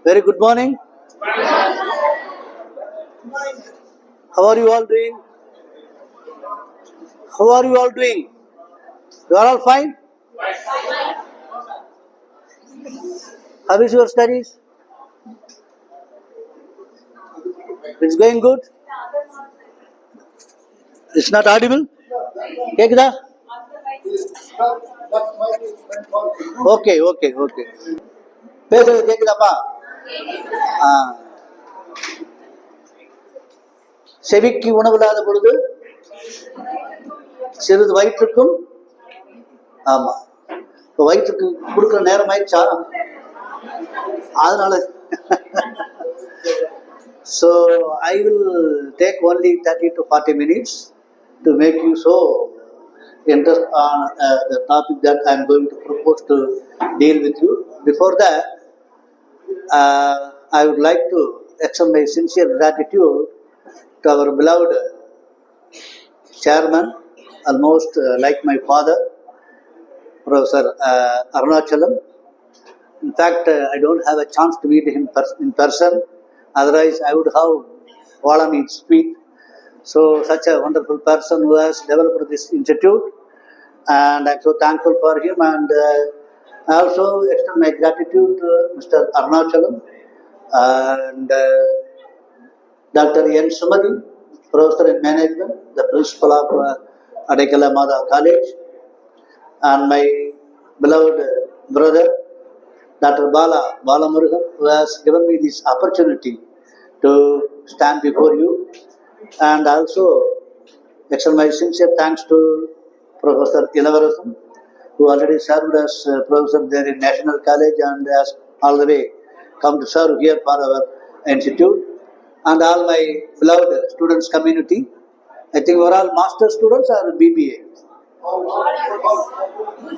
Very good morning. How are you all doing? How are you all doing? You are all fine? How is your studies? It's going good? It's not audible? கேக்குதா? Okay. பேசுறது கேக்குதாப்பா? செவிக்கு உணவில்லாத பொழுது சிறிது வயிற்றுக்கும், ஆமா, இப்போ வயிற்றுக்கு கொடுக்குற நேரம் ஆயிடுச்சா? அதனால so I will take only 30 to 40 minutes to make you so interest on the topic that I am going to propose to deal with you. Before that, I would like to extend my sincere gratitude to our beloved chairman, almost like my father, Professor Arunachalam. In fact, I don't have a chance to meet him in person. Otherwise, I would have fallen in speed. So, such a wonderful person who has developed this institute, and I'm so thankful for him. And I also extend my gratitude to Mr. Arunachalam and Dr. N. Sumadi, Professor in Management, the Principal of Adekala Mada College, and my beloved brother, Dr. Balamurugan, who has given me this opportunity to stand before you, and also extend my sincere thanks to Professor Ilavarathan, who already served as professor there in National College and has all the way come to serve here for our institute, and all my beloved students community. I think we're all master students or BBA?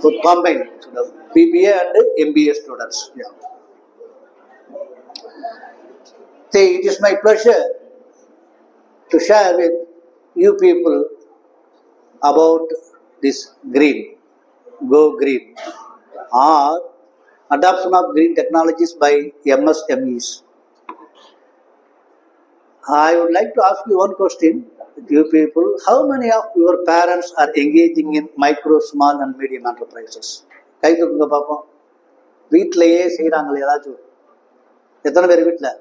So combined, BBA and MBA students. Yeah. See, it is my pleasure to share with you people about this green, Go Green, or adoption of green technologies by MSMEs. I would like to ask you one question with you people. How many of your parents are engaging in micro, small and medium enterprises? கை தூக்குங்க பார்ப்போம். வீட்டிலேயே செய்கிறாங்களே ஏதாச்சும்? எத்தனை பேர் வீட்டில்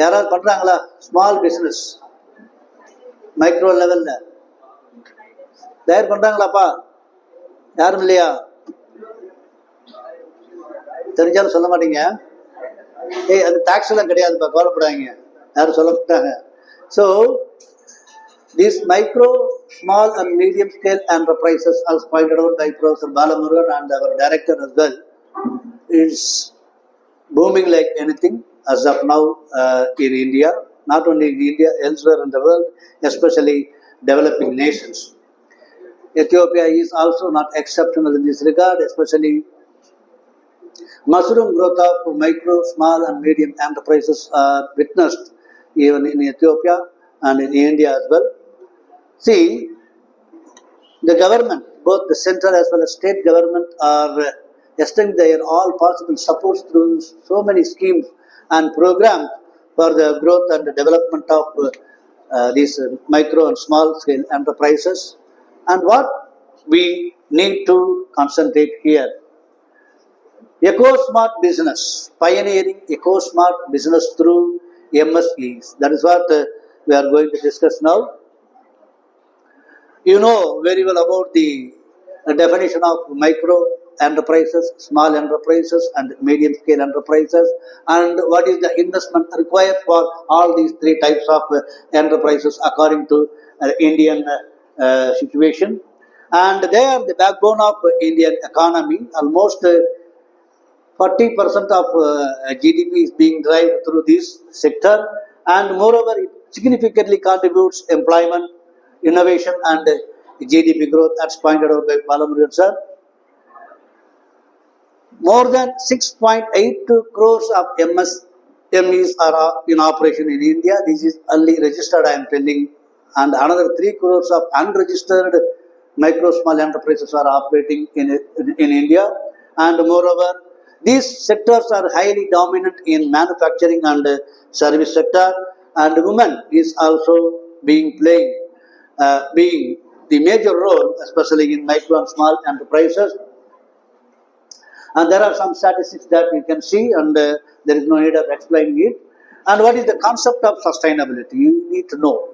யாராவது பண்ணுறாங்களா? Small business micro லெவலில் தயார் பண்ணுறாங்களாப்பா? யாரும் இல்லையா? தெரிஞ்சாலும் சொல்ல மாட்டீங்க. அது டாக்ஸ் எல்லாம் கிடையாதுப்பா, கவலைப்படாதீங்க, யாரும் சொல்ல மாட்டாங்க. So these micro, small and medium scale enterprises, as pointed out by Professor Balamurugan and our director as well, is booming like anything as of now in India, not only in India, elsewhere in the world, especially developing nations. Ethiopia is also not exceptional in this regard, especially mushroom growth of micro, small and medium enterprises are witnessed even in Ethiopia and in India as well. See, the government, both the central as well as state government, are extending their all possible supports through so many schemes and programs for the growth and the development of these micro and small scale enterprises. And what we need to concentrate here, EcoSmart business, pioneering EcoSmart business through MSEs. That is what we are going to discuss now. You know very well about the definition of micro enterprises, small enterprises and medium scale enterprises, and what is the investment required for all these three types of enterprises according to Indian situation. And they are the backbone of Indian economy. Almost 40% of GDP is being derived through this sector, and moreover it significantly contributes employment, innovation and GDP growth, as pointed out by Balamurugan sir. More than 6.82 crores of MSMEs are in operation in India. This is only registered, I am telling, and another 3 crores of unregistered micro small enterprises are operating in India. And moreover, These sectors are highly dominant in manufacturing and service sector, and women is also being the major role, especially in micro and small enterprises. And there are some statistics that you can see, and there is no need of explaining it. And what is the concept of sustainability? You need to know.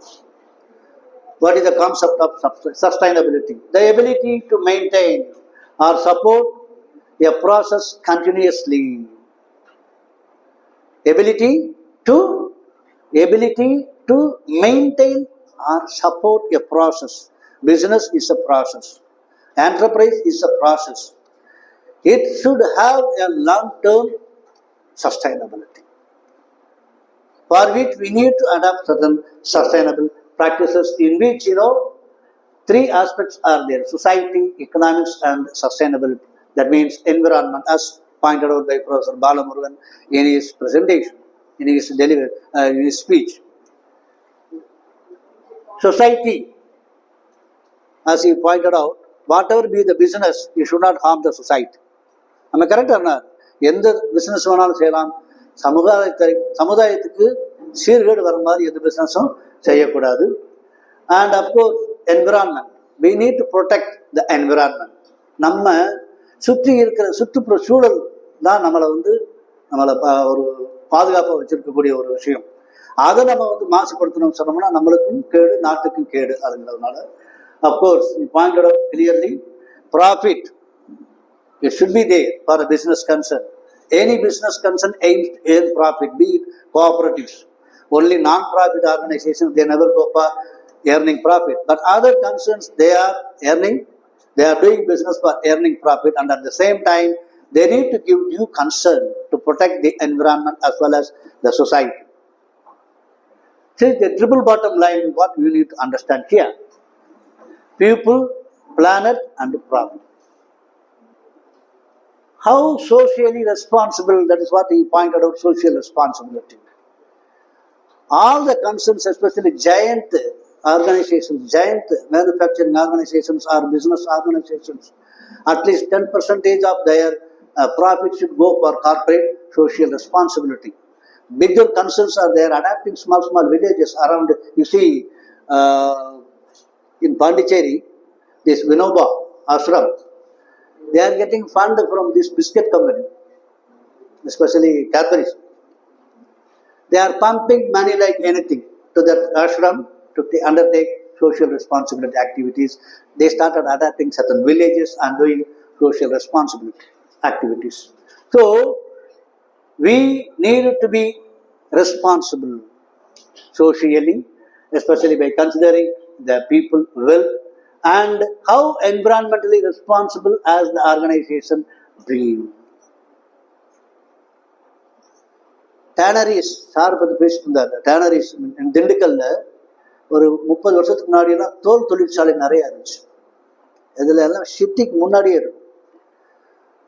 What is the concept of sustainability? The ability to maintain or support a process continuously. Ability to maintain or support a process. Business is a process. Enterprise is a process. It should have a long-term sustainability, for which we need to adopt certain sustainable practices in which, three aspects are there: society, economics, and sustainability. That means environment, as pointed out by Professor Balamurugan in his presentation, in his delivery, in his speech. Society, as he pointed out, whatever be the business, you should not harm the society. நம்ம கரெக்டாக எந்த business வேணாலும் செய்யலாம். சமுதாயத்துக்கு சீர்கேடு வர மாதிரி எந்த பிஸ்னஸும் செய்யக்கூடாது. And of course environment, we need to protect the environment. நம்ம சுற்றி இருக்கிற சுற்றுப்புற சூழல் தான் நம்மளை ஒரு பாதுகாப்பாக வச்சிருக்கக்கூடிய ஒரு விஷயம். அதை நம்ம மாசுபடுத்தணும்னு சொன்னோம்னா நம்மளுக்கும் கேடு, நாட்டுக்கும் கேடு. அதுங்கிறதுனால of course pointed out clearly, profit it should be there for a business concern. Any business concern aims to earn profit, be it cooperatives. Only non-profit organizations, they never go for earning profit. But other concerns, they are doing business for earning profit, and at the same time, they need to give due concern to protect the environment as well as the society. See, the triple bottom line, what you need to understand here: people, planet, and profit. How socially responsible, that is what he pointed out, social responsibility. All the concerns, especially giant organizations, giant manufacturing organizations or business organizations, at least 10% of their profit should go for corporate social responsibility. Bigger concerns are there, adapting small villages around. You see, in Pondicherry, this Vinoba Ashram, they are getting fund from this biscuit company, especially Cadbury's. They are pumping money like anything to that ashram to undertake social responsibility activities. They started adapting certain villages and doing social responsibility activities. So, we need to be responsible socially, especially by considering the people well, and how environmentally responsible as the organization being. டேனரிஸ் sir பற்றி பேசிட்டு இருந்தார். Tanneries திண்டுக்கல்ல ஒரு 30 வருஷத்துக்கு முன்னாடியெல்லாம் தோல் தொழிற்சாலை நிறைய இருந்துச்சு. இதில் எல்லாம் சிட்டிக்கு முன்னாடியே இருக்கும்.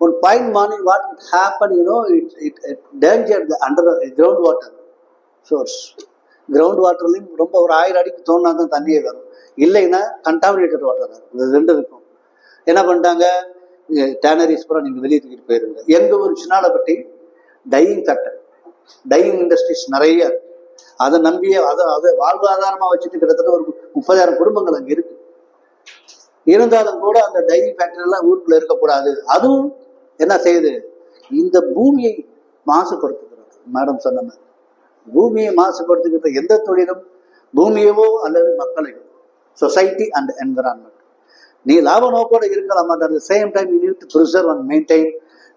One fine morning, what would happen, it endangered the ground water source. Ground வாட்டர்லையும் ரொம்ப ஒரு 1000 அடிக்கு தோணுனா தான் தண்ணியே வரும். இல்லைன்னா கண்டாமினேட்டட் வாட்டர் தான். இது ரெண்டு இருக்கும். என்ன பண்ணிட்டாங்க, டேனரிஸ் பூரா நீங்கள் வெளியே தூக்கிட்டு போயிருங்க. எங்கள் ஒரு Chinnalapatti dyeing factory, dyeing industries நிறைய, அதை நம்பியே அதை வாழ்வாதாரமாக வச்சுட்டு கிட்டத்தட்ட ஒரு 30,000 குடும்பங்கள் அங்கே இருக்கு. இருந்தாலும் கூட அந்த டையிங் ஃபேக்டரியெல்லாம் ஊருக்குள்ள இருக்கக்கூடாது. அதுவும் என்ன செய்யுது, இந்த பூமியை மாசுபடுத்துகிறது. மேடம் சொன்ன மாதிரி பூமியை மாசுபடுத்துகிற எந்த தொழிலும் பூமியவோ அல்லது மக்களையோ, சொசைட்டி அண்ட் என்விரான்மெண்ட். நீ லாப நோக்கோடு இருக்கலாம், but at the same time you need to preserve and maintain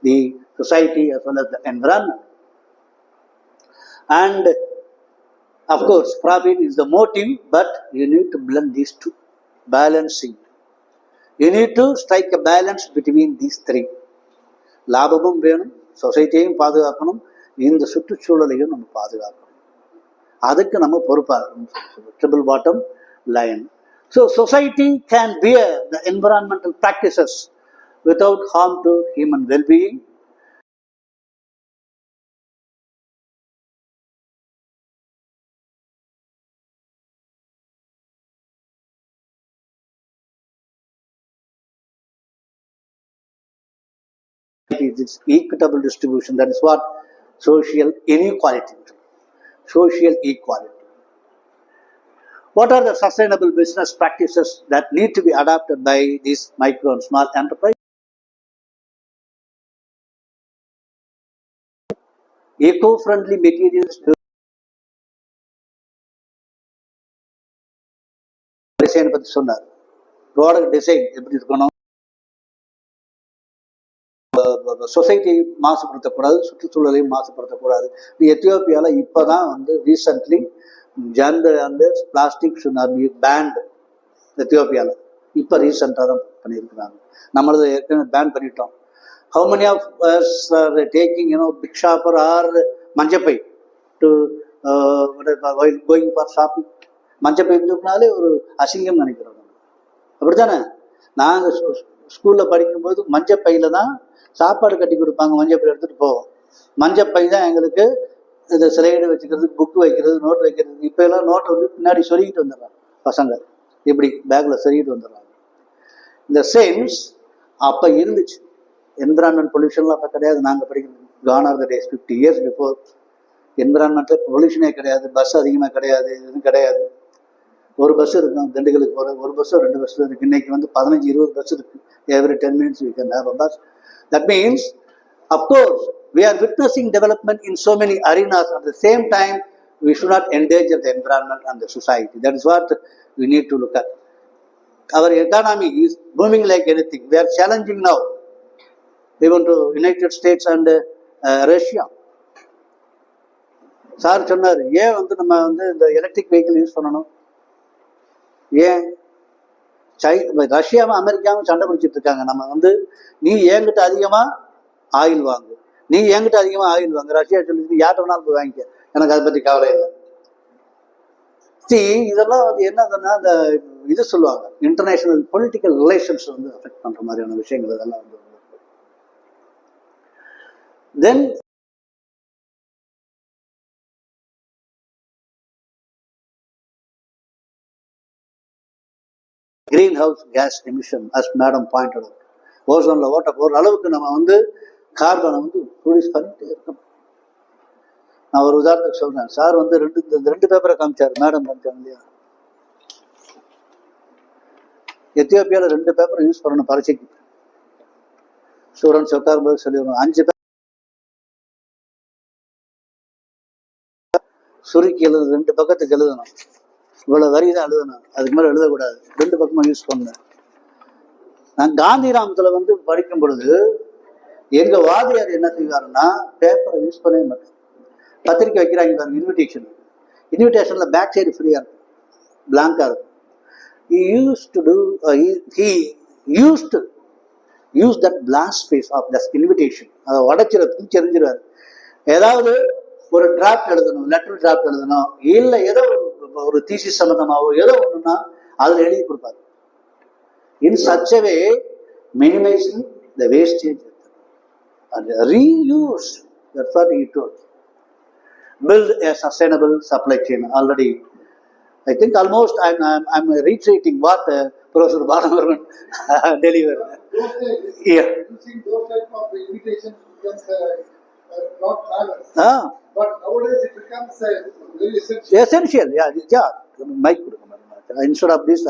the society as well as the environment. And of course profit is the motive, but you need to blend these two, balancing. You need to strike a balance between these three. லாபமும் வேணும், சொசைட்டியையும் பாதுகாக்கணும், இந்த சுற்றுச்சூழலையும் நம்ம பாதுகாக்கணும். அதுக்கு நம்ம பொறுப்பாக triple bottom line. So society can pier the environmental practices without harm to human well-being. society is its equitable distribution. That is what social inequality. Social equality. What are the sustainable business practices that need to be adopted by these micro and small enterprises? Eco-friendly materials design பத்தி சொன்னார். Product design எப்படி இருக்கணும், society மாசுபடுத்தக்கூடாது, சுற்றுச்சூழலையும் மாசுபடுத்தக்கூடாது. எத்தியோப்பியாவில் இப்போ தான் வந்து recently gender and plastic should not be banned. எத்தியோப்பியாவில் இப்போ ரீசெண்டாக தான் பண்ணியிருக்கிறாங்க. நம்மளது ஏற்கனவே பேன் பண்ணிட்டோம். How many of us are taking, big shopper or manjapai to while going for shopping? மஞ்சப்பை தூக்கினாலே ஒரு அசிங்கம் நினைக்கிறோம். அப்படித்தானே? நாங்கள் ஸ்கூலில் படிக்கும்போது மஞ்சப்பையில் தான் சாப்பாடு கட்டி கொடுப்பாங்க. மஞ்சப்பை எடுத்துகிட்டு போவோம். மஞ்சப்பை தான் எங்களுக்கு இந்த ஸ்லைடு வச்சுக்கிறது, புக்கு வைக்கிறது, நோட் வைக்கிறது. இப்போ எல்லாம் நோட்டை வந்து பின்னாடி சொருகிட்டு வந்துடுறாங்க பசங்க. இப்படி பேக்கில் சொருகிட்டு வந்துடுறாங்க. இந்த சென்ஸ் அப்போ இருந்துச்சு. என்விரான்மெண்ட் பொல்யூஷன்லாம் அப்போ கிடையாது. நாங்கள் படிக்கிறது gone are the days 50 years before. என்விரான்மெண்ட்டில் பொல்யூஷனே கிடையாது, பஸ் அதிகமாக கிடையாது, எதுவும் கிடையாது. ஒரு பஸ் இருக்கும் திண்டுக்கலுக்கு போகிற, ஒரு பஸ்ஸோ 2 பஸ் இருக்குது. இன்றைக்கி வந்து 15-20 பஸ் இருக்குது. Every 10 minutes we can have a bus. That means, of course, we are witnessing development in so many arenas. At the same time, we should not endanger the environment and the society. That is what we need to look at. Our economy is booming like anything. We are challenging now even to United States and Russia. Sir சொன்னார், ஏன் வந்து நம்ம வந்து இந்த electric vehicle use பண்ணணும்? ஏன் ரஷ்யாவும் அமெரிக்காவும் சண்டை பிடிச்சிட்டு இருக்காங்க. நம்ம வந்து நீ என்கிட்ட அதிகமாக ஆயில் வாங்கு, நீ என்கிட்ட அதிகமாக ஆயில் வாங்கு. ரஷ்யா சொல்லி யார்கிட்ட வேணாலும் போய் வாங்கிக்க, எனக்கு அதை பற்றி கவலை இல்லை. இதெல்லாம் வந்து என்னதுன்னா, அந்த இது சொல்லுவாங்க, இன்டர்நேஷனல் பொலிட்டிக்கல் ரிலேஷன்ஸ் வந்து அஃபெக்ட் பண்ணுற மாதிரியான விஷயங்கள் இதெல்லாம் வந்து. Then greenhouse gas emission, as madam pointed out. ஓசோனில் ஓட்ட போகிற அளவுக்கு நம்ம வந்து கார்பனை வந்து ப்ரொடியூஸ் பண்ணிகிட்டே இருக்கணும். நான் ஒரு உதாரணத்துக்கு சொல்கிறேன். சார் வந்து ரெண்டு பேப்பரை காமிச்சார், மேடம் காமிச்சாங்க இல்லையா? எத்தியோப்பியாவில் 2 பேப்பரை யூஸ் பண்ணணும் பரீட்சைக்கு. ஸ்டூடெண்ட்ஸ் உட்காரும்போது சொல்லிடணும், 5 பேப்பர் சுருக்கி எழுது, 2 பக்கத்துக்கு எழுதணும், இவ்வளோ வரி தான் எழுதணும், அதுக்கு மேலே எழுதக்கூடாது, 2 பக்கமாக யூஸ் பண்ணேன். நான் காந்திராமத்தில் வந்து படிக்கும் பொழுது எங்கள் வாதியார் என்ன செய்வாருன்னா, பேப்பரை யூஸ் பண்ணவே மாட்டேன். பத்திரிக்கை வைக்கிறாங்க பாருங்க, இன்விடேஷனில் பேக் சைடு ஃப்ரீயாக இருக்கும், பிளாங்காக இருக்கும். He used to use that blank space of that invitation. அதை பிரிச்செறிஞ்சிருவார். ஏதாவது ஒரு டிராப்ட் எழுதணும், லெட்டர் டிராப்ட் எழுதணும், இல்லை ஏதோ ஒரு தீசிஸ் சம்பந்தமாவோ ஏதோ ஒன்றுனா அதில் எழுதி கொடுப்பாரு. In such a way minimizing the wastage and reuse. That's what he told. Build a sustainable supply chain. Already I think almost I'm retreating what Professor Balamaran delivered. Yeah. Using those type of invitations becomes not travel. But nowadays it becomes very essential. Essential, yeah. Mic. Instead of this,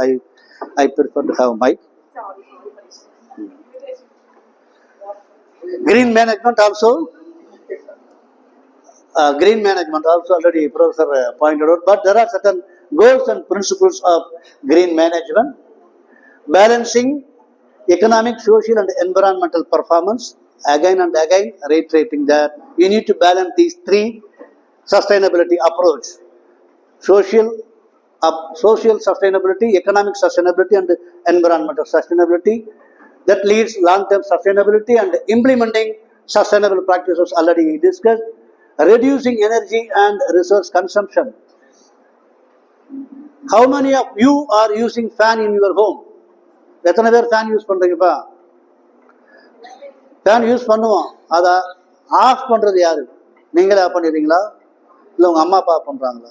I prefer to have mic. Green management also. Green management also already Professor pointed out. But there are certain goals and principles of green management. Balancing economic, social and environmental performance. Again and again reiterating that you need to balance these 3 sustainability approach: social sustainability, economic sustainability and environmental sustainability. That leads long-term sustainability and implementing sustainable practices already discussed. Reducing energy and resource consumption. How many of you are using fan in your home? எத்தனை பேர் fan use பண்ணுறீங்கப்பா? Fan use பண்ணுவோம். அதை of பண்ணுறது யாரு? நீங்களே of பண்ணிடுறீங்களா, இல்லை உங்கள் அம்மா அப்பா ஆஃப் பண்ணுறாங்களா?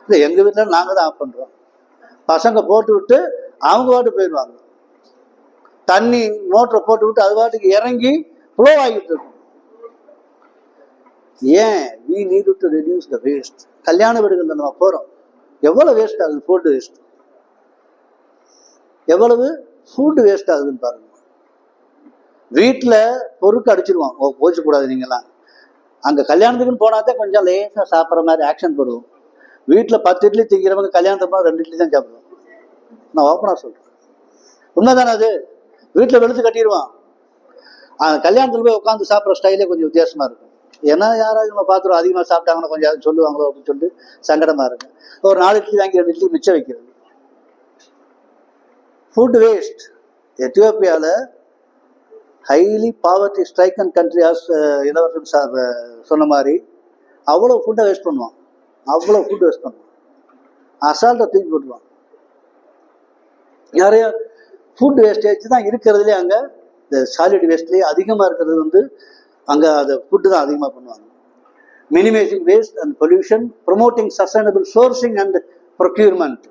இல்லை, எங்கள் வீட்டில் நாங்கள் தான் ஆஃப் பண்ணுறோம். பசங்க போட்டு விட்டு அவங்க பாட்டு போயிடுவாங்க. தண்ணி மோட்டரை போட்டு விட்டு அது பாட்டுக்கு இறங்கி ஃப்ளோ ஆகிட்டு இருக்கும். ஏன் we need to reduce the waste. கல்யாண வீடுகளில் நம்ம போகிறோம், எவ்வளவு வேஸ்ட் ஆகுது, ஃபுட் வேஸ்ட், எவ்வளவு ஃபுட் வேஸ்ட் ஆகுதுன்னு பாருங்க. வீட்டில் பொறுக்கு அடிச்சிருவோம், போச்சக்கூடாது நீங்களாம். அங்கே கல்யாணத்துக்குன்னு போனாதான் கொஞ்சம் லேசாக சாப்பிட்ற மாதிரி ஆக்ஷன் போடுவோம். வீட்டில் 10 இட்லி திங்கிறவங்க கல்யாணத்துக்கு போனால் 2 இட்லி தான் சாப்பிடுவோம். நான் ஓப்பனாக சொல்கிறேன், உண்மைதானே அது. வீட்டில் வெளுத்து கட்டிடுவான். கல்யாணத்தில் போய் உட்காந்து சாப்பிட்ற ஸ்டைலே கொஞ்சம் வித்தியாசமாக இருக்கும். ஏன்னா யாராவது நம்ம பார்த்துருவோம், அதிகமாக சாப்பிட்டாங்கன்னா கொஞ்சம் யாரும் சொல்லுவாங்களோ அப்படின்னு சொல்லிட்டு சங்கடமாக இருக்கும். ஒரு 4 இட்லி வாங்கி 2 இட்லி மிச்சம் வைக்கிறது. Food waste. எத்தியோப்பியாவில் highly poverty stricken country, Ilavarasan sir சொன்ன மாதிரி அவ்வளோ ஃபுட்டை வேஸ்ட் பண்ணுவான், அவ்வளோ ஃபுட் வேஸ்ட் பண்ணுவான், அசால்ட்டை தூக்கி போட்டுருவான். நிறைய ஃபுட் வேஸ்டேஜ் தான் இருக்கிறதுலே. அங்கே இந்த சாலிட் வேஸ்ட்லேயே அதிகமாக இருக்கிறது வந்து அங்கே அதை ஃபுட்டு தான் அதிகமாக பண்ணுவாங்க. Minimising waste and pollution, promoting sustainable sourcing and procurement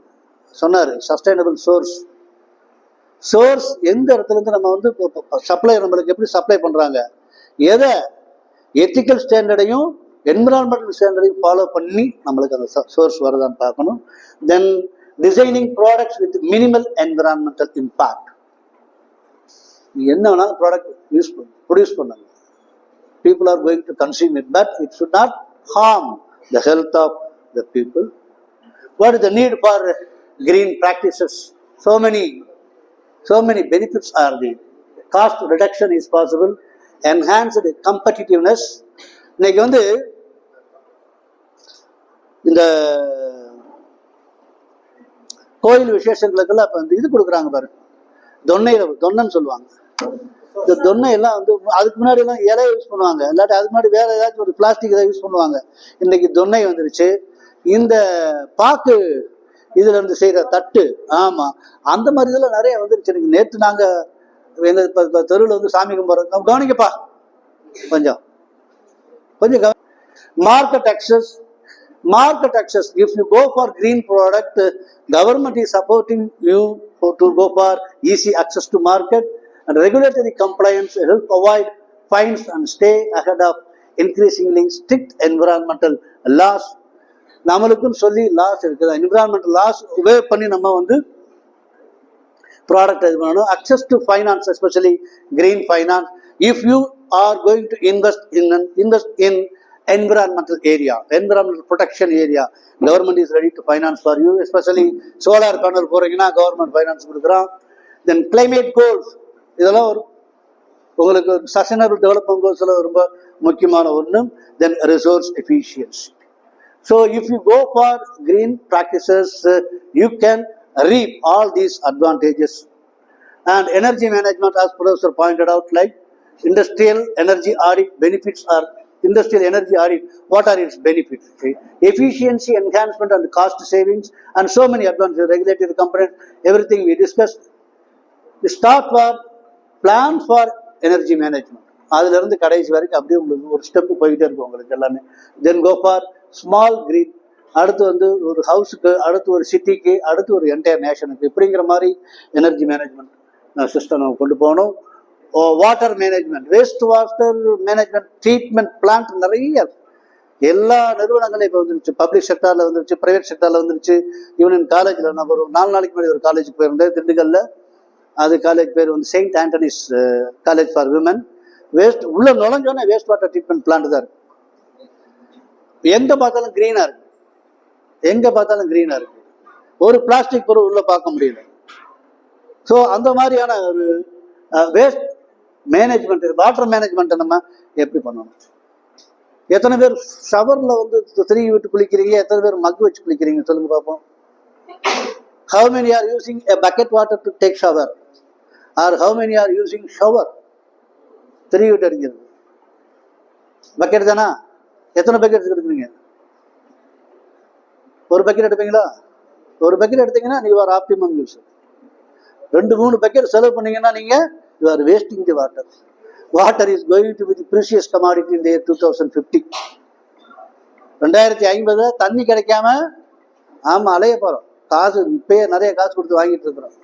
சொன்னார். சஸ்டைனபிள் சோர்ஸ் எந்த இடத்துல இருந்து நம்ம வந்து சப்ளை, நம்மளுக்கு எப்படி சப்ளை பண்ணுறாங்க, எதை எத்திக்கல் ஸ்டாண்டர்டையும் என்விரான்மெண்டல் ஸ்டாண்டர்டையும் ஃபாலோ பண்ணி நம்மளுக்கு அந்த சோர்ஸ் வருதான்னு பார்க்கணும். Then designing products with minimal environmental impact. என்ன வேணாலும் ப்ராடக்ட் ப்ரொடியூஸ் பண்ணுங்க. People are going to consume it, but it should not harm the health of the people. What is the need for green practices? So many benefits are there. Cost reduction is possible, enhanced competitiveness. இன்னைக்கு வந்து இந்த கோயில் விசேஷங்களுக்கெல்லாம் இப்போ இது கொடுக்குறாங்க பாரு, தொன்னைன்னு சொல்லுவாங்க. இந்த தொன்னை எல்லாம் வந்து அதுக்கு முன்னாடி எல்லாம் இலையை யூஸ் பண்ணுவாங்க, இல்லாட்டி அதுக்கு முன்னாடி வேற ஏதாச்சும் ஒரு பிளாஸ்டிக் இதை யூஸ் பண்ணுவாங்க. இன்னைக்கு தொன்னை வந்துருச்சு. இந்த பாக்கு இதுல இருந்து செய்யற தட்டு, ஆமா, அந்த மாதிரி இதெல்லாம் நிறைய வந்துருச்சு. எனக்கு நேற்று நாங்க எங்க தெருவில் வந்து சாமி கும்பிட்றோம், கவனிக்கப்பா கொஞ்சம் market access. If you go for green product, government is supporting you to go for easy access to market, and regulatory compliance help avoid fines and stay ahead of increasingly strict environmental laws. நம்மளுக்குன்னு சொல்லி loss இருக்குது, environmental loss உபயோக பண்ணி நம்ம வந்து product இது பண்ணணும். Access to finance, especially green finance. If you are going to invest in environmental area, environmental protection area, government is ready to finance for you. Especially solar panel போறீங்கன்னா government finance கொடுக்குறான். Then climate goals, இதெல்லாம் ஒரு உங்களுக்கு sustainable development கோல்ஸ்ல ரொம்ப முக்கியமான ஒன்று. Then resource efficiency. So if you go for green practices, you can reap all these advantages. And energy management, as Professor pointed out, like industrial energy audit benefits are industrial energy audit. What are its benefits? Okay. Efficiency enhancement and cost savings, and so many advantages. Regulatory components, everything we discussed. Start for plan for energy management. அதுல இருந்து கடைசி வரைக்கும் அப்படியே உங்களுக்கு ஒரு step போயிட்டே இருக்கும் உங்களுக்கு எல்லாமே. தென் கோ ஃபார் ஸ்மால் கிரீன். அடுத்து வந்து ஒரு ஹவுஸுக்கு, அடுத்து ஒரு சிட்டிக்கு, அடுத்து ஒரு என்டையர் நேஷனுக்கு, இப்படிங்கிற மாதிரி எனர்ஜி மேனேஜ்மெண்ட் சிஸ்டம் நம்ம கொண்டு போகணும். Water management, waste water management, treatment plant நிறைய எல்லா நிறுவனங்களும் இப்போ வந்துருச்சு. பப்ளிக் செக்டாரில் வந்துருச்சு, ப்ரைவேட் செக்டாரில் வந்துருச்சு. ஈவன் காலேஜில் நான் ஒரு 4 நாளைக்கு முன்னாடி ஒரு காலேஜுக்கு போயிருந்தேன் திண்டுக்கல்ல. அது காலேஜ் பேர் வந்து Saint Anthony's college for women. Waste உள்ள நுழைஞ்சோன்னே வேஸ்ட் வாட்டர் ட்ரீட்மெண்ட் பிளான்ட் தான் இருக்கு. எங்க பார்த்தாலும் கிரீனா இருக்கு, எங்க பார்த்தாலும் கிரீனா இருக்கு. ஒரு பிளாஸ்டிக் பொருள் உள்ள பார்க்க முடியல. ஸோ அந்த மாதிரியான ஒரு வேஸ்ட் மேனேஜ்மெண்ட், வாட்டர் மேனேஜ்மெண்ட்டை நம்ம எப்படி பண்ணணும்? எத்தனை பேர் ஷவர்ல வந்து 3 விட்டு குளிக்கிறீங்க? எத்தனை பேர் மக் வச்சு குளிக்கிறீங்க? சொல்லுங்க பார்ப்போம். How many are using a bucket water to take shower? Or how many are using shower? 3 விட்டு அடிக்கிறது பக்கெட் தானா? எத்தனை பக்கெட் எடுக்கிறீங்க? ஒரு பக்கெட் எடுப்பீங்களா? ஒரு பக்கெட் எடுத்தீங்கன்னா நீங்க ஒரு ஆப்டிமம் யூஸ். 2-3 பக்கெட் செலவு பண்ணீங்கன்னா நீங்க you are wasting the water. Water is going to be the precious commodity in the year 2050. 2050 தண்ணி கிடைக்காம ஆமா அலைய போறோம். காசு இப்பயே நிறைய காசு கொடுத்து வாங்கிட்டு இருக்கிறோம்.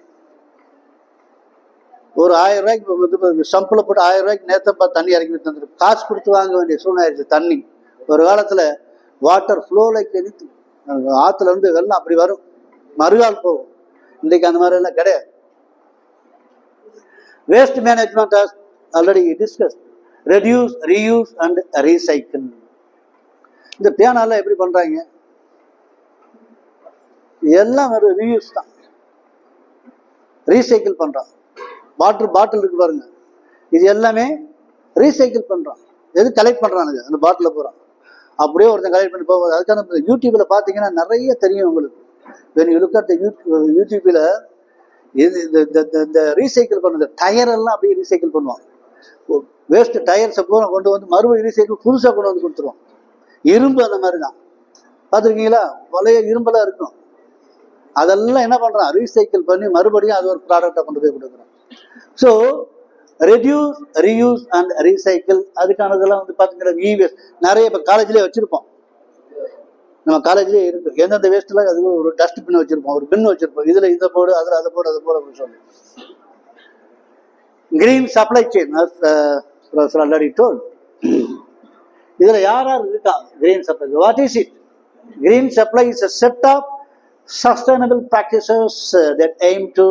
ஒரு 1000 ரூபாய்க்கு வந்து சம்பில் போட்டு 1000 ரூபாய்க்கு நேத்தப்பா தண்ணி இறக்கி தந்துருக்கு. காசு கொடுத்து வாங்க வேண்டிய சூழ்நிலை ஆயிடுச்சு. தண்ணி ஒரு காலத்தில் வாட்டர் ஃப்ளோ லைக் எனிதிங், ஆற்றுல இருந்து வெள்ளம் அப்படி வரும், மறுகால் போகும். இன்றைக்கு அந்த மாதிரி எல்லாம் கிடையாது. Waste management as already discuss. Reduce, reuse and recycle. இந்த பேனால எப்படி பண்றாங்க? எல்லாம் ஒரு ரீயூஸ் தான், ரீசைக்கிள் பண்றான். பாட்டில் இருக்கு பாருங்க, இது எல்லாமே ரீசைக்கிள் பண்றான். எது கலெக்ட் பண்றானுங்க அந்த பாட்டில போறான், அப்படியே ஒருத்தன் கலெக்ட் பண்ணி போவாது. அதுக்கான யூடியூப்ல பாத்தீங்கன்னா நிறைய தெரியும் உங்களுக்கு. when you look at the யூடியூப்ல இது இந்த ரீசைக்கிள் பண்ணது டயர் எல்லாம் அப்படியே ரீசைக்கிள் பண்ணுவான். வேஸ்ட் டயர்ஸை பூரா கொண்டு வந்து மறுபடியும் ரீசைக்கிள் புதுசாக கொண்டு வந்து கொடுத்துருவோம். இரும்பு அந்த மாதிரி தான் பார்த்துருக்கீங்களா, பழைய இரும்பெல்லாம் இருக்கும், அதெல்லாம் என்ன பண்ணுறான், ரீசைக்கிள் பண்ணி மறுபடியும் அது ஒரு ப்ராடக்டை கொண்டு போய் கொடுக்குறான். So reduce, reuse and recycle, அதுக்கானதெல்லாம் வந்து பார்த்தீங்கன்னா இவேஸ்ட் நிறைய இப்போ காலேஜ்லேயே வச்சுருப்போம். நம்ம காலேஜ்லேயே இருக்கு, எந்தெந்த வேஸ்ட்லாம் அது ஒரு டஸ்ட்பின் வச்சுருப்போம், ஒரு பின் வச்சுருப்போம். இதில் இதை போடு, அதில் அதை போடு, அதை போடு அப்படின்னு சொல்லி. Green supply chain professor already told. இதில் யார் யார் இருக்கா green supply? What is it? Green supply is a set of sustainable practices that aim to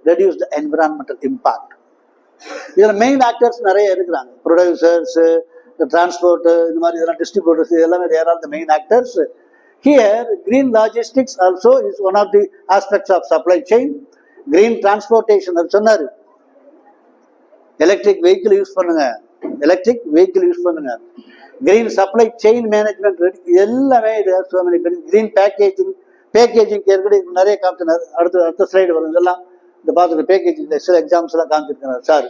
reduce the environmental impact. இதில் மெயின் ஆக்டர்ஸ் நிறைய இருக்கிறாங்க. ப்ரொடியூசர்ஸ், டிரான்ஸ்போர்ட், இந்த மாதிரி இதெல்லாம் டிஸ்ட்ரிபியூட்டர்ஸ், இது எல்லாமே there are the main actors. Here, green logistics also is one of the aspects of supply chain. Green transportation, அது சொன்னாரு, எலக்ட்ரிக் வெஹிக்கிள் யூஸ் பண்ணுங்க, எலக்ட்ரிக் வெஹிக்கிள் யூஸ் பண்ணுங்க. கிரீன் சப்ளை செயின் மேனேஜ்மெண்ட் எல்லாமே கிரீன் பேக்கேஜிங், பேக்கேஜிங் நிறைய காமிச்சினார். அடுத்த slide வரும். இதெல்லாம் இந்த பார்த்துட்டு பேக்கேஜிங் சில எக்ஸாம்ஸ் எல்லாம் காமிச்சிருக்கிறார் சார்.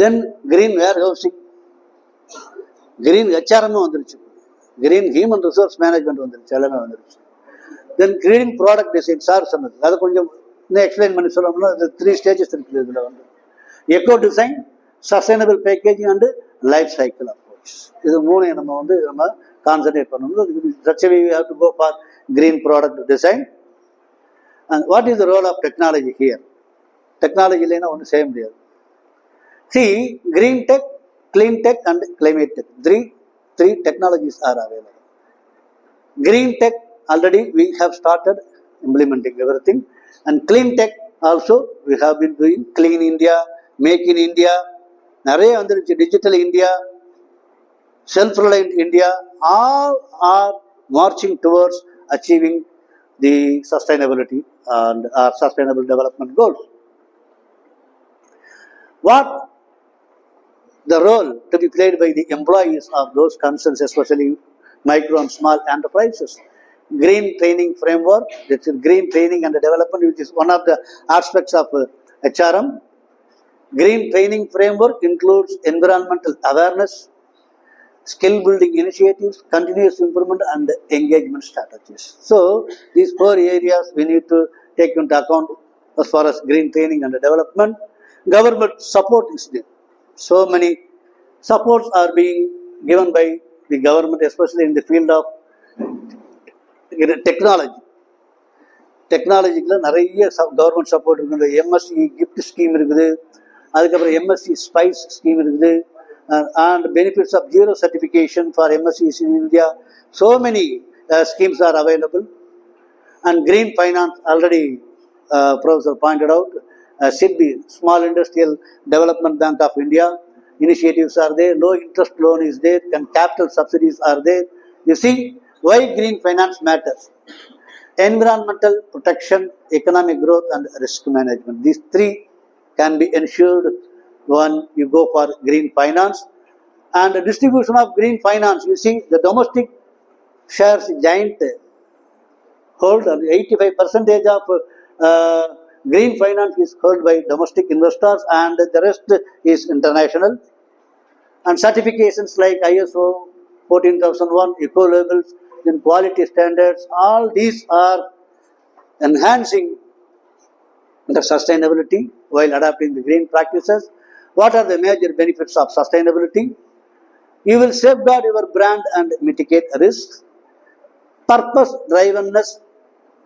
தென் கிரீன் வேர் ஹவுசிங், கிரீன் ஹெச்ஆர்எம் வந்துருச்சு, கிரீன் ஹியூமன் ரிசோர்ஸ் மேனேஜ்மெண்ட் வந்துருச்சு, எல்லாமே வந்துருச்சு. Then green product design sir சொன்னது, அதை கொஞ்சம் இன்னும் எக்ஸ்பிளைன் பண்ணி சொல்லணும்னா இது 3 ஸ்டேஜஸ் இருக்குது. இதில் வந்து echo design, sustainable packaging and life cycle approach. இது 3 நம்ம கான்சன்ட்ரேட் பண்ணணும். That's why we have to go for green product design. And what is the role of technology here? Technology இல்லைன்னா ஒன்றும் செய்ய முடியாது. See, green tech, clean tech and climate tech. Three technologies are available. Green tech already we have started implementing everything, and clean tech also we have been doing. Clean India, Make in India, நிறைய வந்துருச்சு. Digital India, self-reliant India, all are marching towards achieving the sustainability and our sustainable development goals. What the role to be played by the employees of those concerns, especially micro and small enterprises? Green training framework, that's green training and development, which is one of the aspects of HRM. Green training framework includes environmental awareness, skill building initiatives, continuous improvement and engagement strategies. So these 4 areas we need to take into account as far as green training and development. Government support is there. So many supports are being given by the government, especially in the field of technology. டெக்னாலஜிக்குள்ள நிறைய government support இருக்குது. MSc gift scheme இருக்குது, அதுக்கப்புறம் MSc spice scheme இருக்குது, and benefits of zero certification for MSCs in India. So many schemes are available. And green finance, already Professor pointed out, SIDBI, Small Industrial Development Bank of India, initiatives are there, low interest loan is there, and capital subsidies are there. You see why green finance matters. Environmental protection, economic growth and risk management. These 3 can be ensured when you go for green finance. And the distribution of green finance, you see the domestic shares giant hold, 85% of green finance is held by domestic investors and the rest is international. And certifications like ISO 14001, eco labels, then quality standards, all these are enhancing the sustainability while adapting the green practices. What are the major benefits of sustainability? You will safeguard your brand and mitigate risks. Purpose drivenness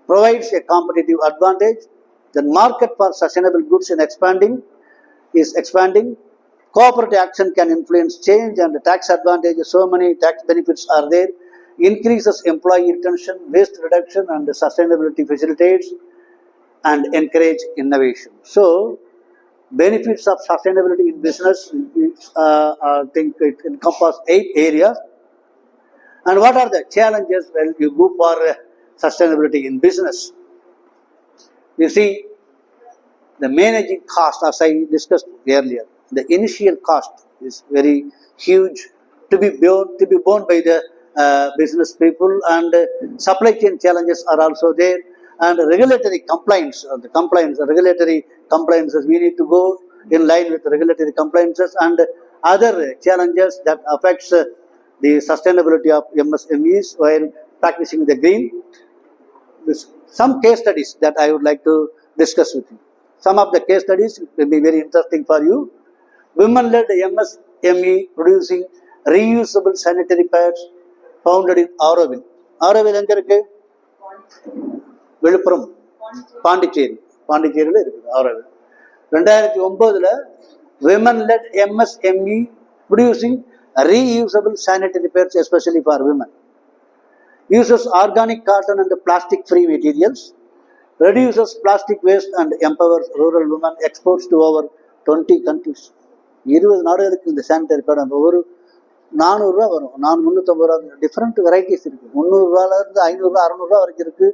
provides a competitive advantage. The market for sustainable goods is expanding. Cooperative action can influence change, and the tax advantages, so many tax benefits are there. Increases employee retention, waste reduction, and sustainability facilitates and encourage innovation. So, benefits of sustainability in business, I think it encompasses 8 areas. And what are the challenges when you go for sustainability in business? You see, the managing cost, as I discussed earlier, the initial cost is very huge to be borne by the business people, and supply chain challenges are also there, and regulatory compliance, regulatory compliances, we need to go in line with regulatory compliances and other challenges that affects the sustainability of MSMEs while practicing the green. Some case studies that I would like to discuss with you. Some of the case studies will be very interesting for you. Women-led MSME producing reusable sanitary pads founded in Auroville. Auroville எங்க இருக்கு? விழுப்புரம், பாண்டிச்சேரியில் இருக்குது Auroville. 2009 women-led MSME producing reusable sanitary pads especially for women. Uses organic cotton and plastic-free materials, reduces plastic waste and empowers rural women, exports to over 20 countries. 20 நாடுகளுக்கு இந்த sanitary bad நம்ம ஒரு 400 ரூபா வரும், 350 ரூபா, டிஃப்ரெண்ட் வெரைட்டிஸ் இருக்குது. 300 ரூபாயிலிருந்து 500 ரூபா 600 ரூபா வரைக்கும் இருக்குது.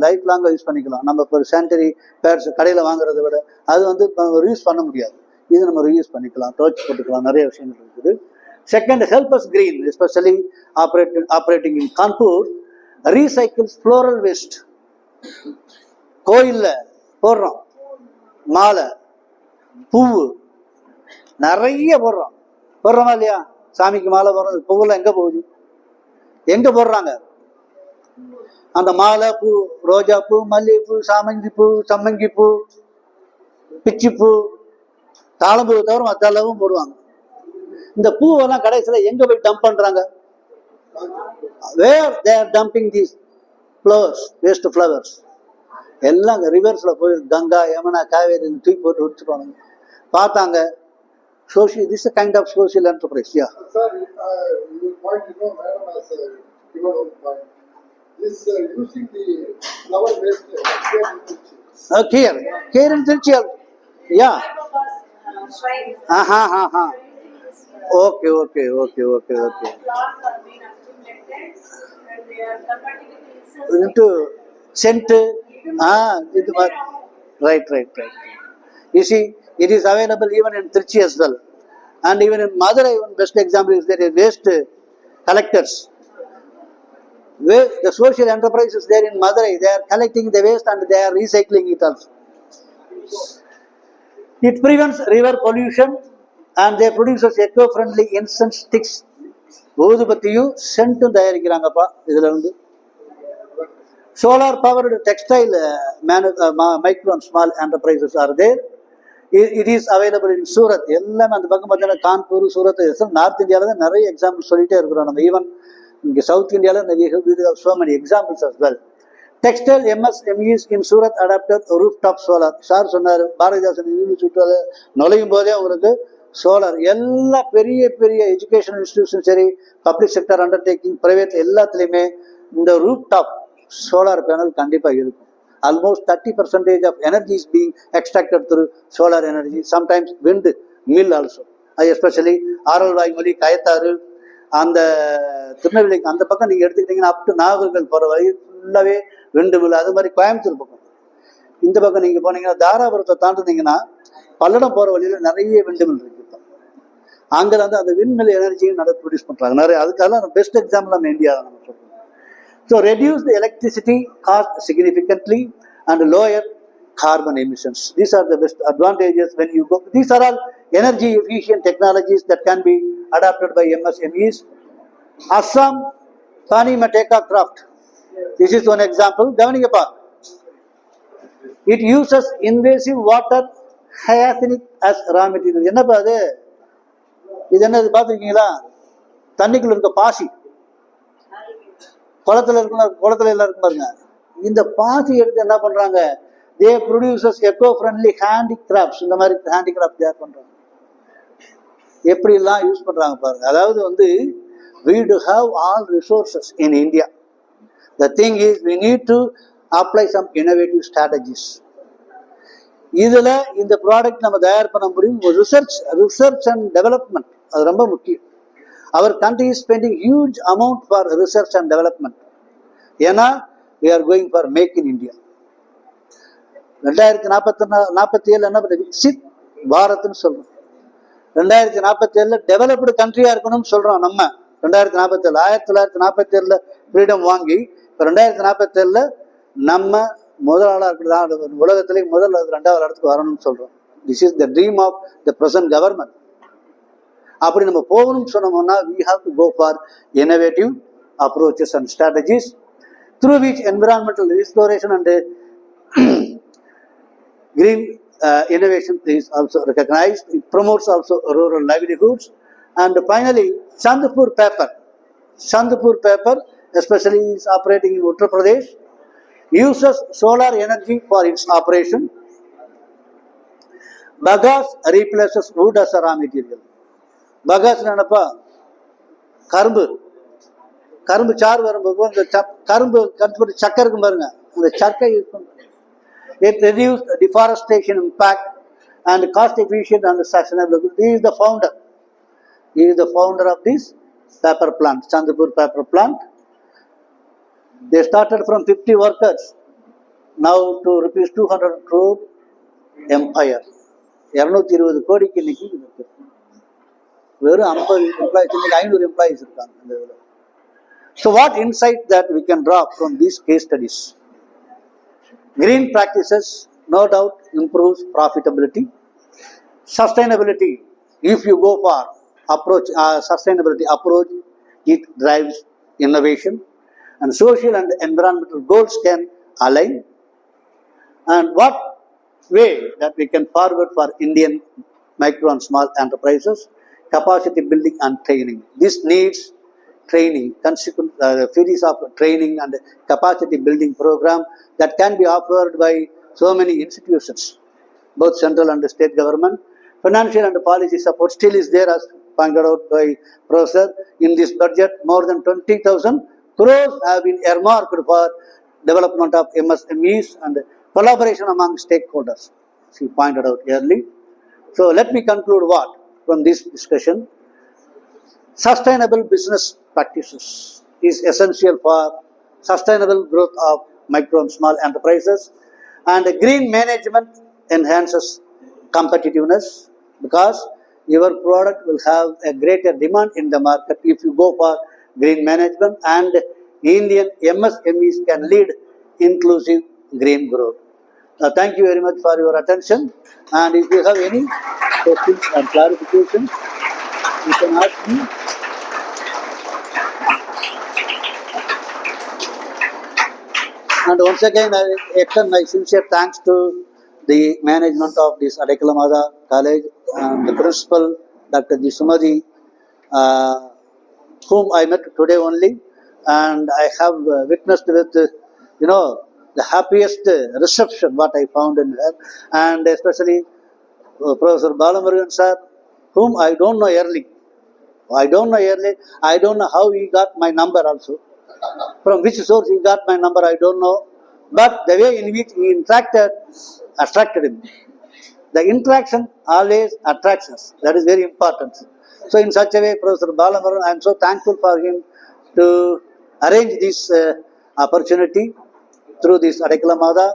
லைஃப் லாங்காக யூஸ் பண்ணிக்கலாம். நம்ம இப்போ சானிடரி பேட்ஸ் கடையில் வாங்குறத விட அது வந்து ரீயூஸ் பண்ண முடியாது. இது நம்ம ரீயூஸ் பண்ணிக்கலாம், துவைச்சி போட்டுக்கலாம், நிறைய விஷயங்கள் இருக்குது. Second, help us green, especially operating in Kanpur, recycles floral waste. கோயிலில் போடுறோம் மாலை, பூவு நிறைய போடுறோமா இல்லையா? சாமிக்கு மாலை போடுறோம், பூவெல்லாம் எங்கே போகுது? எங்கே போடுறாங்க? அந்த மாலை, பூ, ரோஜா பூ, மல்லிகைப்பூ, சம்மங்கி பூ, பிச்சிப்பூ, தாளம்பூ தவிர மற்ற அளவும் போடுவாங்க. இந்த பூவெல்லாம் கடைசியில் எங்கே போய் டம்ப் பண்ணுறாங்க? Where they are dumping these flowers, waste flowers எல்லாம் ரிவர்ஸில் போய் கங்கா, யமுனா, காவேரி தூக்கி போட்டு விட்டுருவாங்க. பார்த்தாங்க. Social, this is a kind of social enterprise. Yeah. Sir, your point, madam has given one point. This using the flower waste Here in Trichy. Yeah. Okay. Into scent. Right. You see, it is available even in Trichy as well. And even in Madurai, one best example is there is waste collectors. The social enterprise is there in Madurai. They are collecting the waste and they are recycling it also. It prevents river pollution and they produces eco-friendly incense sticks. ஊதுபத்தியும் சென்ட்டும் தயாரிக்கிறாங்கப்பா இதுல இருந்து. Solar powered textile micro and small enterprises are there. It is available in Surat. எல்லாமே அந்த பக்கம் பார்த்தீங்கன்னா Kanpur, Surat, north இந்தியாவில் தான் நிறைய example சொல்லிட்டே இருக்கிறோம். நம்ம ஈவன் இங்கே சவுத் இந்தியாவில் so many examples as well. Textile MSMEs in Surat adapted rooftop solar. Sir சொன்னார், பாரதிதாசன் யூனிவர்சிட்டியில் நுழையும் போதே உங்களுக்கு சோலார், எல்லா பெரிய எஜுகேஷனல் இன்ஸ்டிடியூஷன் சரி, பப்ளிக் செக்டர் அண்டர்டேக்கிங், பிரைவேட் எல்லாத்துலேயுமே இந்த ரூப் டாப் சோலார் பேனல் கண்டிப்பாக இருக்கும். Almost 30% of energy is being extracted through solar energy, sometimes wind mill also. Especially Aralvaimozhi, Kayathar, அந்த திருநெல்வேலிக்கு அந்த பக்கம் நீங்கள் எடுத்துக்கிட்டிங்கன்னா அப் டு நாகர்கள் போகிற வரை ஃபுல்லாகவே விண்டு மில். அது மாதிரி கோயம்புத்தூர் பக்கம், இந்த பக்கம் நீங்கள் போனீங்கன்னா தாராபுரத்தை தாண்டினீங்கன்னா பல்லடம் போகிற வழியில் நிறைய விண்டு மில் இருக்குது. அங்கே வந்து அந்த விண்மில் எனர்ஜியும் ப்ரொடியூஸ் பண்ணுறாங்க நிறைய. அதுக்காக பெஸ்ட் எக்ஸாம்பிள் நம்ம இந்தியாவில் நம்ம சொல்கிறோம். So reduce the electricity cost significantly and lower carbon emissions. These are the best advantages when you go. These are all energy efficient technologies that can be adapted by MSMEs. Assam Thani Mateka craft. This is one example. Gavaningappa. It uses invasive water hyacinth as raw material. என்னப்பா அது? இது என்னது பார்த்துருக்கீங்களா? தண்ணிக்குள்ள இருக்க பாசி, குளத்துல எல்லாம் இருக்கும் பாருங்க. இந்த பாசி எடுத்து என்ன பண்றாங்க, they produces eco-friendly handicrafts. இந்த மாதிரி handicraft தயார் பண்றாங்க. எப்படிலாம் யூஸ் பண்றாங்க பாருங்க. அதாவது வந்து we do have all resources in India. The thing is we need to apply some innovative strategies. இதுல இந்த ப்ராடக்ட் நம்ம தயார் பண்ண முடியும். ரிசர்ச் அண்ட் டெவலப்மெண்ட் அது ரொம்ப முக்கியம். Our country is spending huge amount for research and development. ஏன்னா we are going for make in India. 2047 என்ன பண்ண விக்சித் பாரத்னு சொல்றோம். 2047 டெவலப்டு கண்ட்ரியா இருக்கணும்னு சொல்றோம். நம்ம 2047 1947 ஃப்ரீடம் வாங்கி இப்போ 2047 நம்ம முதலாளா இருக்கிற உலகத்திலே முதல் 2வது இடத்துக்கு வரணும்னு சொல்றோம். This is the dream of the present government. அப்படி நம்ம போகணும்னு சொன்னோம்னா we have to go for innovative approaches and strategies through which environmental restoration and green innovation is also recognized. It promotes also rural livelihoods. And finally, Chandpur paper especially is operating in Uttar Pradesh, uses solar energy for its operation. Bagasse replaces wood as a raw material. Bagasse என்னப்பா, கரும்பு சாறு வரும்போது அந்த கரும்பு கரும்பு சக்கை இருக்கும் பாருங்க, அந்த சக்கை யூஸ் பண்ணுறோம். It reduced deforestation impact and cost efficient and sustainable. He is the founder. He is the founder of this paper plant, Chandpur paper plant. They started from 50 workers, now to rupees 200 crore empire. 220 கோடிக்கு இன்னைக்கு வெறும் 50 employees, இன்னைக்கு 500 employees இருக்காங்க இந்த இதில். So what insight that we can draw from these case studies? Green practices no doubt improves profitability. Sustainability, if you go for sustainability approach, it drives innovation, and social and environmental goals can align. And what way that we can forward for Indian micro and small enterprises? Capacity building and training. This needs training, consequent series of training and capacity building program that can be offered by so many institutions, both central and state government. Financial and policy support still is there, as pointed out by Professor. In this budget, more than 20,000 crores have been earmarked for development of MSMEs and collaboration among stakeholders, she pointed out early. So let me conclude what from this discussion. Sustainable business practices is essential for sustainable growth of micro and small enterprises, and green management enhances competitiveness because your product will have a greater demand in the market if you go for green management, and Indian MSMEs can lead inclusive green growth. Thank you very much for your attention, and if you have any questions and clarifications, you can ask me. And once again, I extend my sincere thanks to the management of this Adekalamada College and the principal, Dr. G. Sumadi, whom I met today only, and I have witnessed with, the happiest reception what I found in her, and especially Professor Balamurugan sir, whom I don't know early. I don't know how he got my number also. From which source he got my number, I don't know. But the way in which he interacted attracted him. The interaction always attracts us. That is very important. So in such a way, Professor Balamaran, I am so thankful for him to arrange this opportunity through this Adekalamada,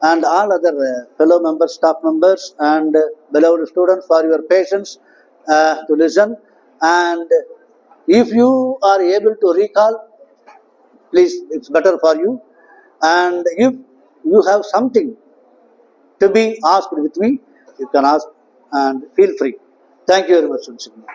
and all other fellow members, staff members, and beloved students for your patience to listen. And if you are able to recall, please, it's better for you. And if you have something to be asked with me, you can ask and feel free. Thank you very much once again.